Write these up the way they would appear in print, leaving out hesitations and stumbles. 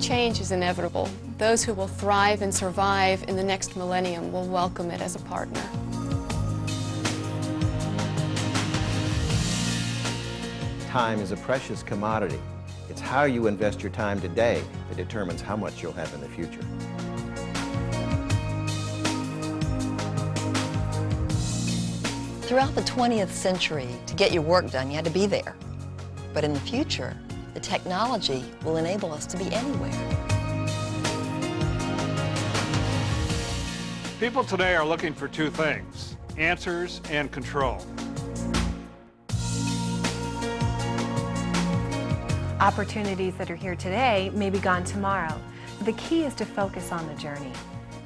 Change is inevitable. Those who will thrive and survive in the next millennium will welcome it as a partner. Time is a precious commodity. It's how you invest your time today that determines how much you'll have in the future. Throughout the 20th century, to get your work done, you had to be there. But in the future, the technology will enable us to be anywhere. People today are looking for two things: answers and control. Opportunities that are here today may be gone tomorrow. The key is to focus on the journey.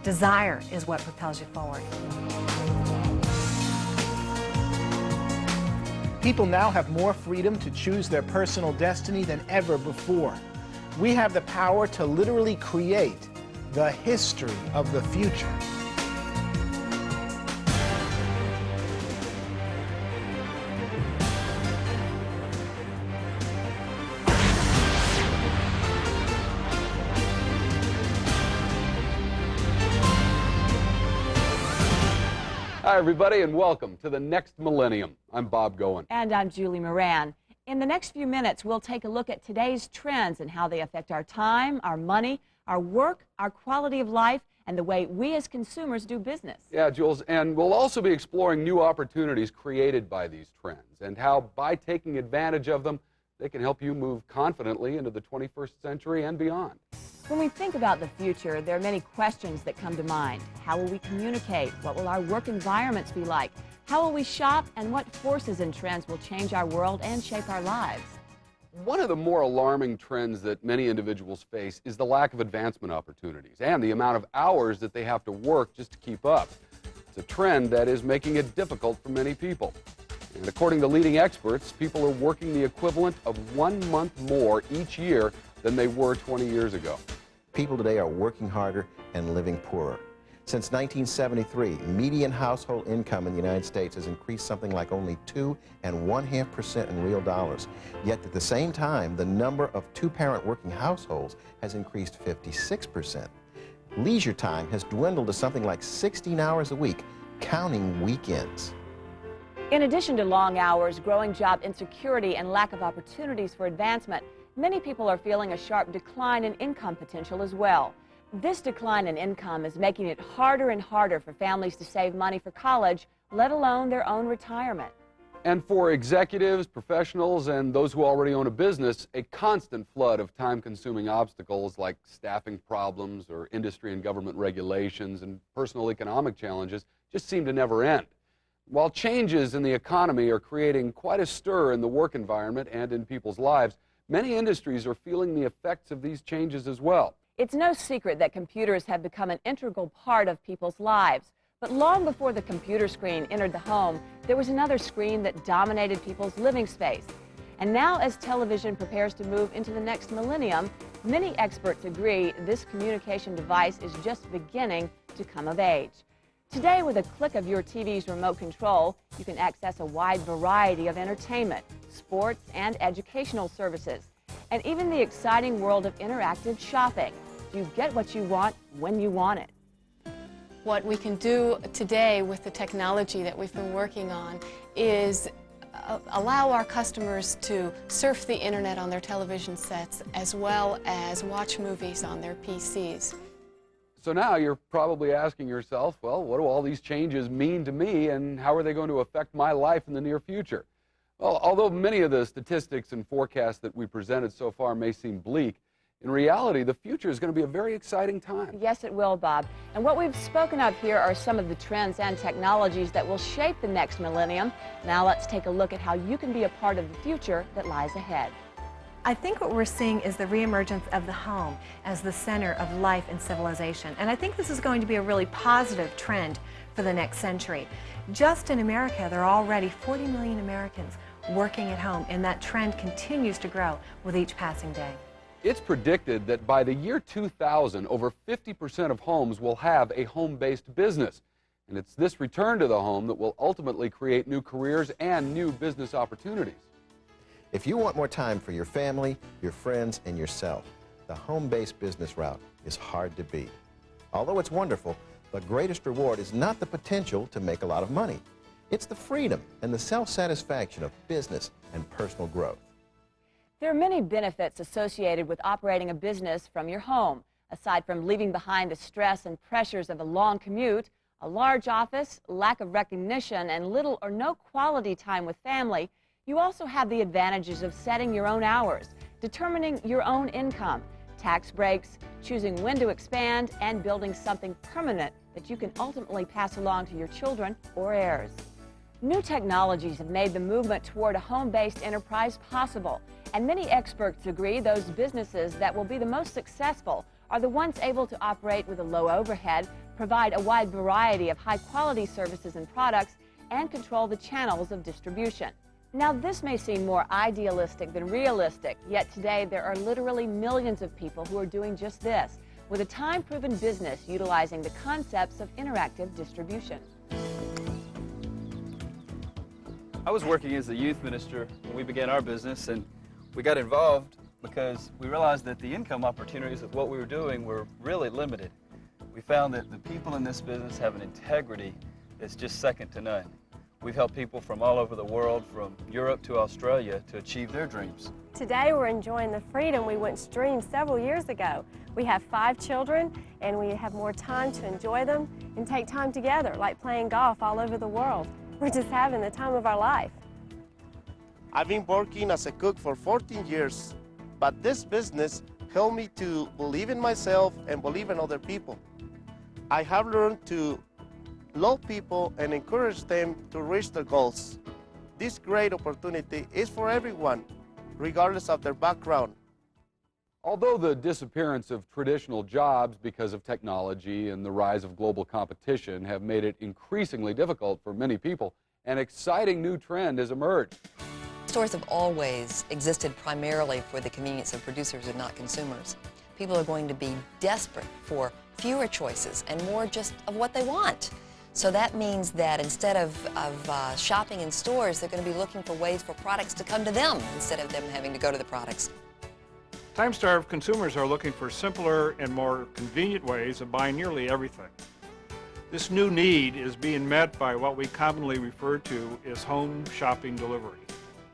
Desire is what propels you forward. People now have more freedom to choose their personal destiny than ever before. We have the power to literally create the history of the future. Hi, everybody, and welcome to the Next Millennium. I'm Bob Goen. And I'm Julie Moran. In the next few minutes, we'll take a look at today's trends and how they affect our time, our money, our work, our quality of life, and the way we as consumers do business. Yeah, Jules, and we'll also be exploring new opportunities created by these trends and how, by taking advantage of them, they can help you move confidently into the 21st century and beyond. When we think about the future, there are many questions that come to mind. How will we communicate? What will our work environments be like? How will we shop? And what forces and trends will change our world and shape our lives? One of the more alarming trends that many individuals face is the lack of advancement opportunities and the amount of hours that they have to work just to keep up. It's a trend that is making it difficult for many people. And according to leading experts, people are working the equivalent of 1 month more each year than they were 20 years ago. People today are working harder and living poorer. Since 1973, median household income in the United States has increased something like only 2.5% in real dollars. Yet at the same time, the number of two-parent working households has increased 56%. Leisure time has dwindled to something like 16 hours a week, counting weekends. In addition to long hours, growing job insecurity, and lack of opportunities for advancement, many people are feeling a sharp decline in income potential as well. This decline in income is making it harder and harder for families to save money for college, let alone their own retirement. And for executives, professionals, and those who already own a business, a constant flood of time-consuming obstacles like staffing problems or industry and government regulations and personal economic challenges just seem to never end. While changes in the economy are creating quite a stir in the work environment and in people's lives, many industries are feeling the effects of these changes as well. It's no secret that computers have become an integral part of people's lives. But long before the computer screen entered the home, there was another screen that dominated people's living space. And now, as television prepares to move into the next millennium, many experts agree this communication device is just beginning to come of age. Today, with a click of your TV's remote control, you can access a wide variety of entertainment, sports, and educational services, and even the exciting world of interactive shopping. You get what you want when you want it. What we can do today with the technology that we've been working on is allow our customers to surf the internet on their television sets as well as watch movies on their PCs. So now you're probably asking yourself, well, what do all these changes mean to me, and how are they going to affect my life in the near future? Well, although many of the statistics and forecasts that we presented so far may seem bleak, in reality, the future is going to be a very exciting time. Yes, it will, Bob. And what we've spoken of here are some of the trends and technologies that will shape the next millennium. Now let's take a look at how you can be a part of the future that lies ahead. I think what we're seeing is the reemergence of the home as the center of life and civilization. And I think this is going to be a really positive trend for the next century. Just in America, there are already 40 million Americans working at home, and that trend continues to grow with each passing day. It's predicted that by the year 2000, over 50% of homes will have a home-based business. And it's this return to the home that will ultimately create new careers and new business opportunities. If you want more time for your family, your friends, and yourself, the home-based business route is hard to beat. Although it's wonderful, the greatest reward is not the potential to make a lot of money. It's the freedom and the self-satisfaction of business and personal growth. There are many benefits associated with operating a business from your home. Aside from leaving behind the stress and pressures of a long commute, a large office, lack of recognition, and little or no quality time with family, you also have the advantages of setting your own hours, determining your own income, tax breaks, choosing when to expand, and building something permanent that you can ultimately pass along to your children or heirs. New technologies have made the movement toward a home-based enterprise possible, and many experts agree those businesses that will be the most successful are the ones able to operate with a low overhead, provide a wide variety of high-quality services and products, and control the channels of distribution. Now, this may seem more idealistic than realistic, yet today there are literally millions of people who are doing just this, with a time-proven business utilizing the concepts of interactive distribution. I was working as a youth minister when we began our business, and we got involved because we realized that the income opportunities of what we were doing were really limited. We found that the people in this business have an integrity that's just second to none. We've helped people from all over the world, from Europe to Australia, to achieve their dreams. Today we're enjoying the freedom we once dreamed several years ago. We have 5 children and we have more time to enjoy them and take time together, like playing golf all over the world. We're just having the time of our life. I've been working as a cook for 14 years, but this business helped me to believe in myself and believe in other people. I have learned to love people and encourage them to reach their goals. This great opportunity is for everyone, regardless of their background. Although the disappearance of traditional jobs because of technology and the rise of global competition have made it increasingly difficult for many people, an exciting new trend has emerged. Stores have always existed primarily for the convenience of producers and not consumers. People are going to be desperate for fewer choices and more just of what they want. So that means that instead of shopping in stores, they're going to be looking for ways for products to come to them instead of them having to go to the products. Time-starved consumers are looking for simpler and more convenient ways of buying nearly everything. This new need is being met by what we commonly refer to as home shopping delivery.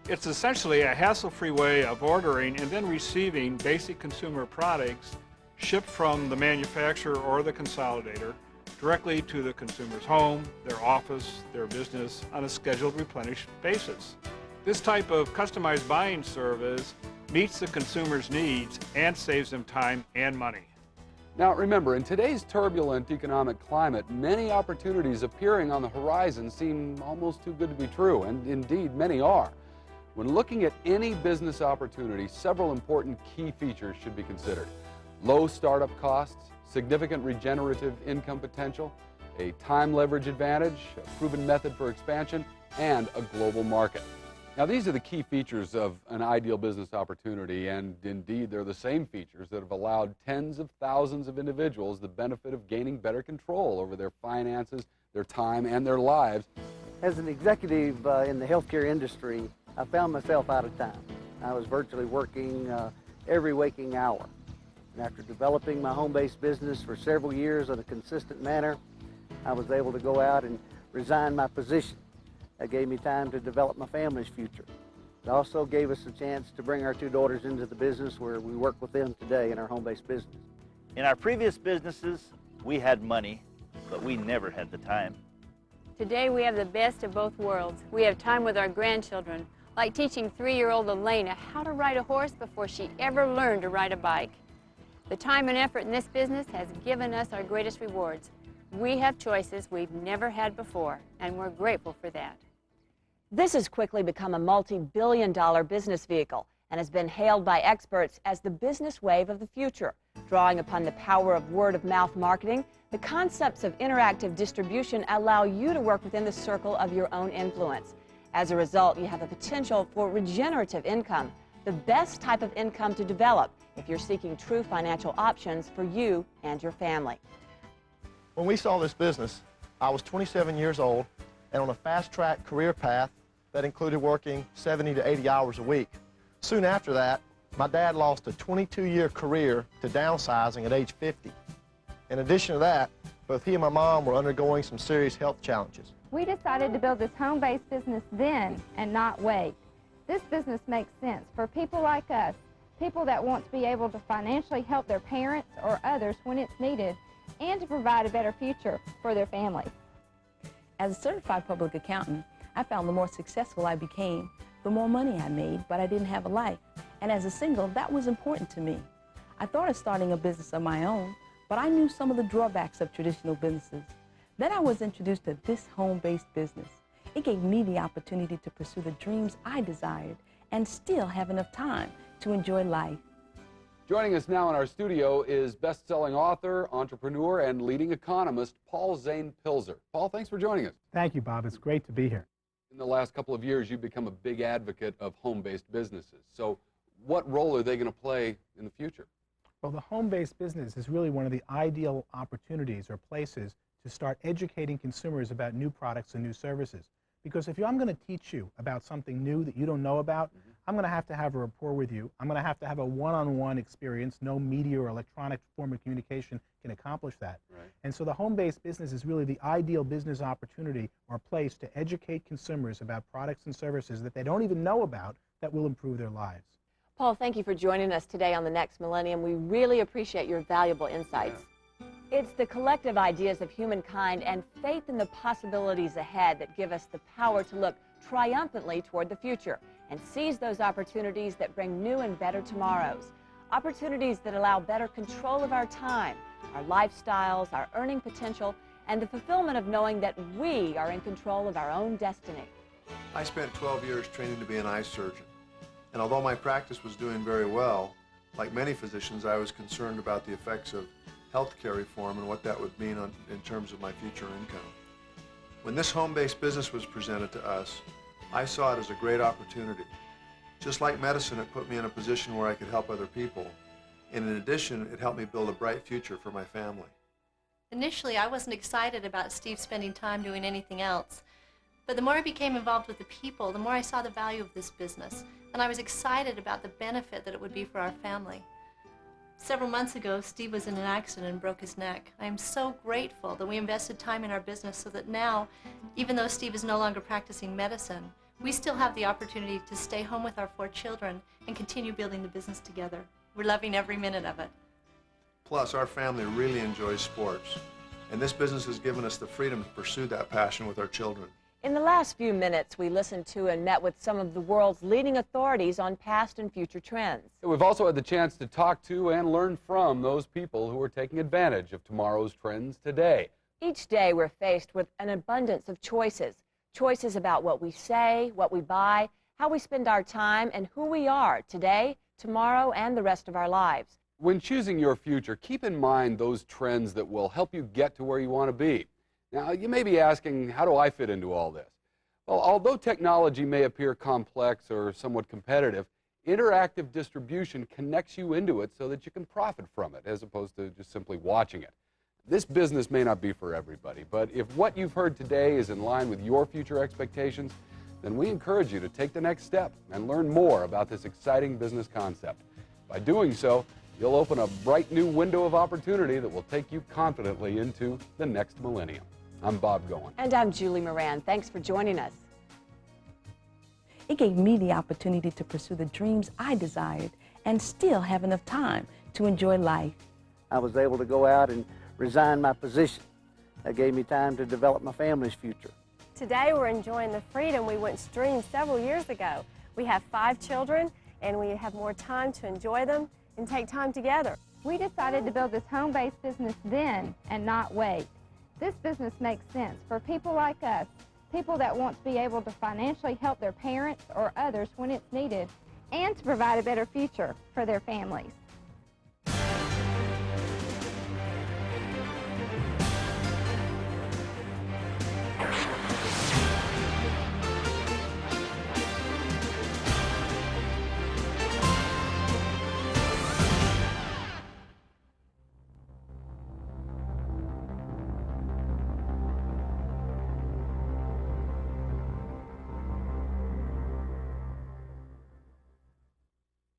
It's essentially a hassle-free way of ordering and then receiving basic consumer products shipped from the manufacturer or the consolidator directly to the consumer's home, their office, their business on a scheduled replenished basis. This type of customized buying service meets the consumer's needs and saves them time and money. Now remember, in today's turbulent economic climate, many opportunities appearing on the horizon seem almost too good to be true, and indeed many are. When looking at any business opportunity, several important key features should be considered. Low startup costs, significant regenerative income potential, a time leverage advantage, a proven method for expansion, and a global market. Now, these are the key features of an ideal business opportunity, and indeed they're the same features that have allowed tens of thousands of individuals the benefit of gaining better control over their finances, their time, and their lives. As an executive in the healthcare industry, I found myself out of time. I was virtually working every waking hour. And after developing my home-based business for several years in a consistent manner, I was able to go out and resign my position. That gave me time to develop my family's future. It also gave us a chance to bring our 2 daughters into the business where we work with them today in our home-based business. In our previous businesses, we had money, but we never had the time. Today we have the best of both worlds. We have time with our grandchildren, like teaching 3-year-old Elena how to ride a horse before she ever learned to ride a bike. The time and effort in this business has given us our greatest rewards. We have choices we've never had before, and we're grateful for that. This has quickly become a multi-billion-dollar business vehicle and has been hailed by experts as the business wave of the future. Drawing upon the power of word-of-mouth marketing, the concepts of interactive distribution allow you to work within the circle of your own influence. As a result, you have a potential for regenerative income, the best type of income to develop if you're seeking true financial options for you and your family. When we saw this business, I was 27 years old and on a fast-track career path that included working 70 to 80 hours a week. Soon after that, My dad lost a 22-year career to downsizing at age 50. In addition to that, both he and my mom were undergoing some serious health challenges. We decided to build this home-based business then and not wait. This business makes sense for people like us, people that want to be able to financially help their parents or others when it's needed, and to provide a better future for their families. As a certified public accountant, I found the more successful I became, the more money I made, but I didn't have a life. And as a single, that was important to me. I thought of starting a business of my own, but I knew some of the drawbacks of traditional businesses. Then I was introduced to this home-based business. It gave me the opportunity to pursue the dreams I desired and still have enough time to enjoy life. Joining us now in our studio is best-selling author, entrepreneur, and leading economist Paul Zane Pilzer. Paul, thanks for joining us. Thank you, Bob. It's great to be here. In the last couple of years, you've become a big advocate of home-based businesses. So what role are they going to play in the future? Well, the home-based business is really one of the ideal opportunities or places to start educating consumers about new products and new services. Because if I'm going to teach you about something new that you don't know about, I'm going to have a rapport with you. I'm going to have a one-on-one experience. No media or electronic form of communication can accomplish that. Right. And so the home-based business is really the ideal business opportunity or place to educate consumers about products and services that they don't even know about that will improve their lives. Paul, thank you for joining us today on the Next Millennium. We really appreciate your valuable insights. Yeah. It's the collective ideas of humankind and faith in the possibilities ahead that give us the power to look triumphantly toward the future and seize those opportunities that bring new and better tomorrows. Opportunities that allow better control of our time, our lifestyles, our earning potential, and the fulfillment of knowing that we are in control of our own destiny. I spent 12 years training to be an eye surgeon. And although my practice was doing very well, like many physicians, I was concerned about the effects of healthcare reform and what that would mean in terms of my future income. When this home-based business was presented to us, I saw it as a great opportunity. Just like medicine, it put me in a position where I could help other people. And in addition, it helped me build a bright future for my family. Initially, I wasn't excited about Steve spending time doing anything else. But the more I became involved with the people, the more I saw the value of this business. And I was excited about the benefit that it would be for our family. Several months ago, Steve was in an accident and broke his neck. I am so grateful that we invested time in our business so that now, even though Steve is no longer practicing medicine, we still have the opportunity to stay home with our 4 children and continue building the business together. We're loving every minute of it. Plus, our family really enjoys sports. And this business has given us the freedom to pursue that passion with our children. In the last few minutes, we listened to and met with some of the world's leading authorities on past and future trends. We've also had the chance to talk to and learn from those people who are taking advantage of tomorrow's trends today. Each day, we're faced with an abundance of choices. Choices about what we say, what we buy, how we spend our time, and who we are today, tomorrow, and the rest of our lives. When choosing your future, keep in mind those trends that will help you get to where you want to be. Now, you may be asking, how do I fit into all this? Well, although technology may appear complex or somewhat competitive, interactive distribution connects you into it so that you can profit from it, as opposed to just simply watching it. This business may not be for everybody, but if what you've heard today is in line with your future expectations, then we encourage you to take the next step and learn more about this exciting business concept. By doing so, you'll open a bright new window of opportunity that will take you confidently into the next millennium. I'm Bob Goen. And I'm Julie Moran. Thanks for joining us. It gave me the opportunity to pursue the dreams I desired and still have enough time to enjoy life. I was able to go out and resign my position. That gave me time to develop my family's future. Today we're enjoying the freedom we once dreamed several years ago. We have 5 children and we have more time to enjoy them and take time together. We decided to build this home-based business then and not wait. This business makes sense for people like us, people that want to be able to financially help their parents or others when it's needed, and to provide a better future for their families.